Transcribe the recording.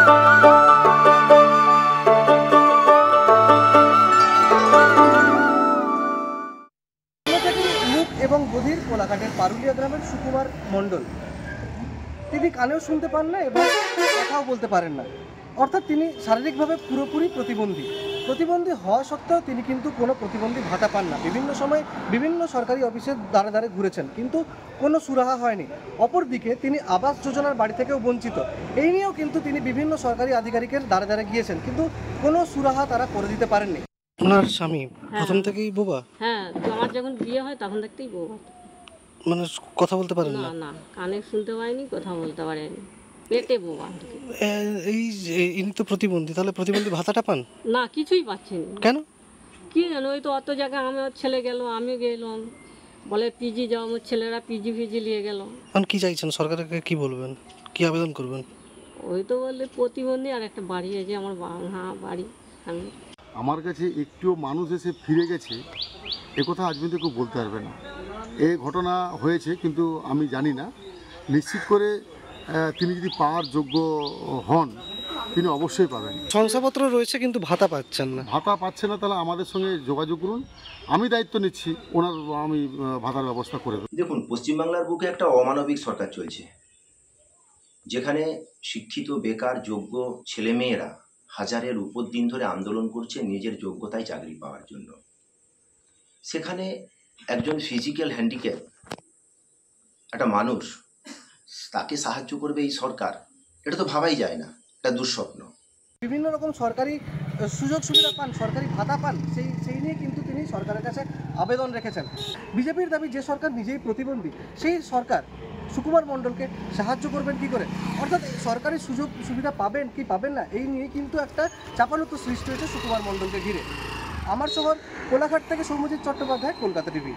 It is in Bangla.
মুখ এবং বধির কোলাঘাটের পারুলিয়া গ্রামের সুকুমার মণ্ডল, তিনি কানেও শুনতে পান না এবং কথাও বলতে পারেন না, অর্থাৎ তিনি শারীরিকভাবে পুরোপুরি প্রতিবন্ধী হওয়া সত্ত্বেও তিনি কিন্তু কোনো প্রতিবন্ধী ভাতা পান না। বিভিন্ন সময় বিভিন্ন সরকারি অফিসের দ্বারে দ্বারে ঘুরেছেন, কিন্তু কোনো সুরাহা হয়নি। অপরদিকে তিনি আবাস যোজনার বাড়ি থেকেও বঞ্চিত। এই নিয়েও কিন্তু তিনি বিভিন্ন সরকারি আধিকারিকের দ্বারে দ্বারে গিয়েছেন, কিন্তু কোনো সুরাহা তারা করে দিতে পারেননি। ওনার স্বামী প্রথম থেকেই বোবা? হ্যাঁ, আমার যখন বিয়ে হয় তখন থেকেই বোবা। মানে কথা বলতে পারেন না? না, কানে শুনতে পারেনি, কথা বলতে পারেনি, পেটে বোবা। এই যে ইনি তো প্রতিবন্ধী, তাহলে প্রতিবন্ধী ভাতাটা পান না? কিছুই পাচ্ছি না। কেন কি জানো, ওই তো অত জায়গায় আমার ছেলে গেল, আমিও গেলাম, বলে পিজি যাও, আমার ছেলেরা পিজি নিয়ে গেল। এখন কি চাইছেন, সরকারকে কি বলবেন, কি আবেদন করবেন? ওই তো বললে প্রতিবন্ধী আর একটা বাড়ি আছে, আমার বাড়ি। আমার কাছে একটুও মানুষ এসে ফিরে গেছে একথা আজ পর্যন্ত কেউ বলতে পারবে না। এই ঘটনা হয়েছে, কিন্তু আমি জানি না। নিশ্চিত করে তিনি যদি পাওয়ার যোগ্য হন, তিনি অবশ্যই পাবেন। শংসাপত্র রয়েছে কিন্তু ভাতা পাচ্ছেন না। ভাতা পাচ্ছে না, তাহলে আমাদের সঙ্গে যোগাযোগ করুন, আমি দায়িত্ব নিচ্ছি, আমি ভাতার ব্যবস্থা করে দেব। দেখুন, পশ্চিমবাংলার বুকে একটা অমানবিক সরকার চলছে, যেখানে শিক্ষিত বেকার যোগ্য ছেলেমেয়েরা হাজারের উপর দিন ধরে আন্দোলন করছে নিজের যোগ্যতায় চাকরি পাওয়ার জন্য। সেখানে একজন ফিজিক্যাল হ্যান্ডিক্যাপ একটা মানুষ, তাকে সাহায্য করবে এই সরকার, এটা তো ভাবাই যায় না, এটা দুঃস্বপ্ন। বিভিন্ন রকম সরকারি সুযোগ সুবিধা পান, সরকারি ভাতা পান, সেই নিয়ে কিন্তু তিনি সরকারের কাছে আবেদন রেখেছেন। বিজেপির দাবি, যে সরকার নিজেই প্রতিবন্ধী, সেই সরকার সুকুমার মণ্ডলকে সাহায্য করবেন কি করে, অর্থাৎ সরকারি সুযোগ সুবিধা পাবেন কি পাবেন না, এই নিয়ে কিন্তু একটা চাপানুতো সৃষ্টি হয়েছে সুকুমার মণ্ডলকে ঘিরে। আমার শহর কোলাঘাট থেকে সৌম্যজিৎ চট্টোপাধ্যায়, কলকাতা টিভি।